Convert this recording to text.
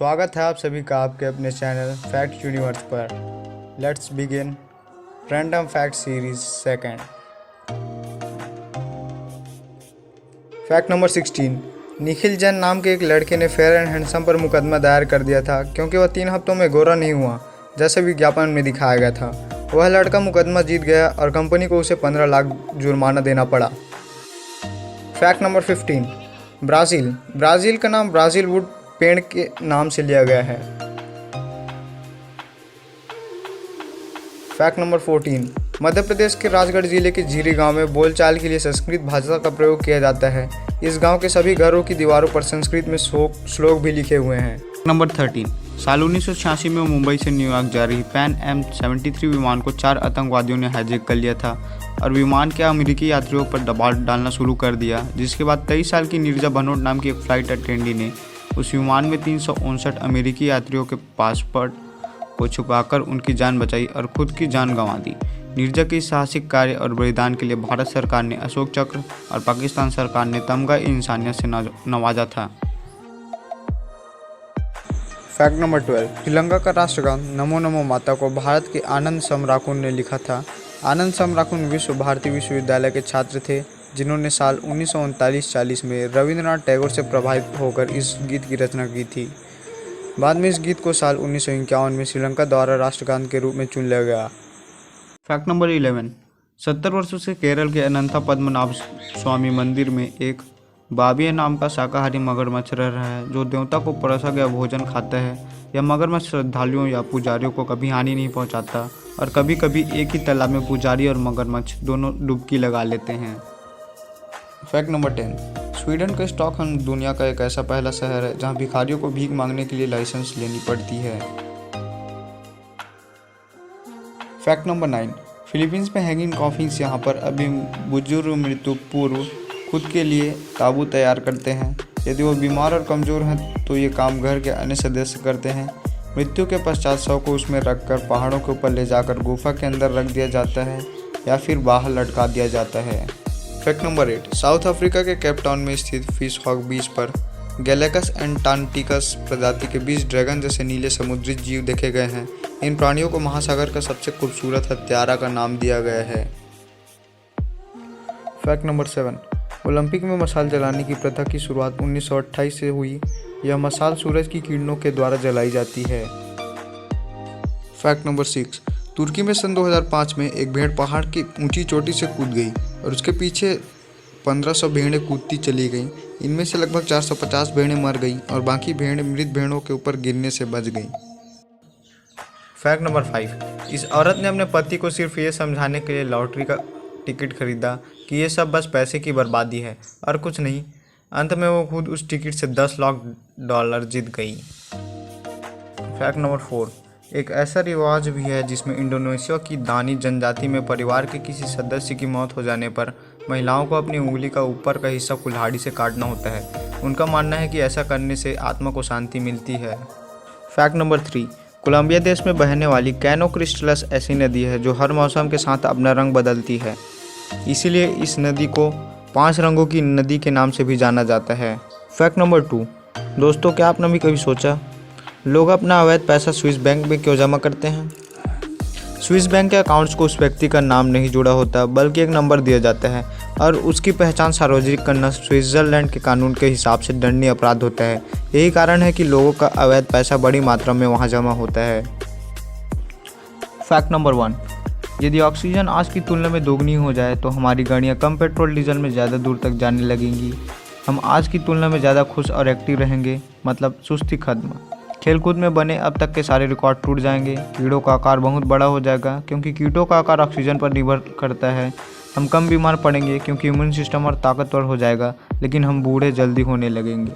स्वागत है आप सभी का आपके अपने चैनल फैक्ट यूनिवर्स पर। Let's begin random fact series second. Fact number 16। Nikhil Jain नाम के एक लड़के ने फेयर एंड हैंडसम पर मुकदमा दायर कर दिया था क्योंकि वह 3 हफ्तों में गोरा नहीं हुआ जैसे विज्ञापन में दिखाया गया था। वह लड़का मुकदमा जीत गया और कंपनी को उसे 15 लाख जुर्माना देना पड़ा। Fact number 15। ब्राज़ील का नाम ब्राज़ील वुड पेड़ के नाम से लिया गया है। Fact number 14। मध्य प्रदेश के राजगढ़ जिले के झीरी गांव में बोलचाल के लिए संस्कृत भाषा का प्रयोग किया जाता है। इस गांव के सभी घरों की दीवारों पर संस्कृत में श्लोक भी लिखे हुए हैं। नंबर 13। साल 1986 में मुंबई से न्यूयॉर्क जा रही पैन एम 73 विमान को 4 आतंकवादियों ने हाईजैक कर लिया था और विमान के अमेरिकी यात्रियों पर दबाव डालना शुरू कर दिया, जिसके बाद 23 साल की नीरजा भनोट नाम की एक फ्लाइट अटेंडी ने उस विमान में 359 अमेरिकी यात्रियों के पासपोर्ट को छुपाकर उनकी जान बचाई और खुद की जान गंवा दी। नीरजा के साहसिक कार्य और बलिदान के लिए भारत सरकार ने अशोक चक्र और पाकिस्तान सरकार ने तमगा-ए-इंसानियत से नवाजा था। Fact number 12। श्रीलंका का राष्ट्रगान नमो नमो माता को भारत के आनंद समराकुन ने लिखा था। आनंद समराकुन भारतीय विश्वविद्यालय के छात्र थे जिन्होंने साल 1939-40 में रविंद्रनाथ टैगोर से प्रभावित होकर इस गीत की रचना की थी। बाद में इस गीत को साल 1951 में श्रीलंका द्वारा राष्ट्रगान के रूप में चुन लिया गया। Fact number 11। 70 वर्षों से केरल के अनंता पद्मनाभ स्वामी मंदिर में एक बाबिया नाम का शाकाहारी मगरमच्छ रह रहा है जो देवता को परोसा गया भोजन खाता है। यह मगरमच्छ श्रद्धालुओं या पुजारियों को कभी हानि नहीं पहुंचाता और कभी कभी एक ही तालाब में पुजारी और मगरमच्छ दोनों डुबकी लगा लेते हैं। Fact number 10। स्वीडन का स्टॉकहोम दुनिया का एक ऐसा पहला शहर है जहां भिखारियों को भीख मांगने के लिए लाइसेंस लेनी पड़ती है। Fact number 9। फिलीपींस में हैंगिंग कॉफिन्स यहाँ पर अभी बुजुर्ग मृत्यु पूर्व खुद के लिए ताबू तैयार करते हैं। यदि वो बीमार और कमज़ोर हैं तो ये काम घर के अन्य सदस्य करते हैं। मृत्यु के पश्चात शव को उसमें रखकर पहाड़ों के ऊपर ले जाकर गुफा के अंदर रख दिया जाता है या फिर बाहर लटका दिया जाता है। Fact number 8। साउथ अफ्रीका के केप टाउन में स्थित फिश हॉग बीच पर गैलेकस एंटार्क्टिकस प्रजाति के 20 ड्रैगन जैसे नीले समुद्री जीव देखे गए हैं। इन प्राणियों को महासागर का सबसे खूबसूरत हत्यारा का नाम दिया गया है। Fact number 7। ओलंपिक में मशाल जलाने की प्रथा की शुरुआत 1928 से हुई। यह मशाल सूरज की किरणों के द्वारा जलाई जाती है। Fact number 6। तुर्की में सन 2005 में एक भेड़ पहाड़ की ऊंची चोटी से कूद गई और उसके पीछे 1500 भेड़ें कूदती चली गईं। इनमें से लगभग 450 भेड़ें मर गईं और बाकी भेड़ें मृत भेड़ों के ऊपर गिरने से बच गईं। Fact number 5। इस औरत ने अपने पति को सिर्फ ये समझाने के लिए लॉटरी का टिकट खरीदा कि ये सब बस पैसे की बर्बादी है और कुछ नहीं। अंत में वो खुद उस टिकट से $10 लाख जीत गई। Fact number 4। एक ऐसा रिवाज भी है जिसमें इंडोनेशिया की दानी जनजाति में परिवार के किसी सदस्य की मौत हो जाने पर महिलाओं को अपनी उंगली का ऊपर का हिस्सा कुल्हाड़ी से काटना होता है। उनका मानना है कि ऐसा करने से आत्मा को शांति मिलती है। Fact number 3। कोलंबिया देश में बहने वाली कैनो क्रिस्टलस ऐसी नदी है जो हर मौसम के साथ अपना रंग बदलती है, इसीलिए इस नदी को 5 रंगों की नदी के नाम से भी जाना जाता है। Fact number 2। दोस्तों, क्या आपने भी कभी सोचा लोग अपना अवैध पैसा स्विस बैंक में क्यों जमा करते हैं? स्विस बैंक के अकाउंट्स को उस व्यक्ति का नाम नहीं जुड़ा होता बल्कि एक नंबर दिया जाता है और उसकी पहचान सार्वजनिक करना स्विट्जरलैंड के कानून के हिसाब से दंडनीय अपराध होता है। यही कारण है कि लोगों का अवैध पैसा बड़ी मात्रा में वहां जमा होता है। Fact number 1। यदि ऑक्सीजन आज की तुलना में दोगुनी हो जाए तो हमारी गाड़ियाँ कम पेट्रोल डीजल में ज़्यादा दूर तक जाने लगेंगी। हम आज की तुलना में ज़्यादा खुश और एक्टिव रहेंगे, मतलब सुस्ती खत्म। खेलकूद में बने अब तक के सारे रिकॉर्ड टूट जाएंगे। कीड़ों का आकार बहुत बड़ा हो जाएगा क्योंकि कीटों का आकार ऑक्सीजन पर निर्भर करता है। हम कम बीमार पड़ेंगे क्योंकि इम्यून सिस्टम और ताकतवर हो जाएगा, लेकिन हम बूढ़े जल्दी होने लगेंगे।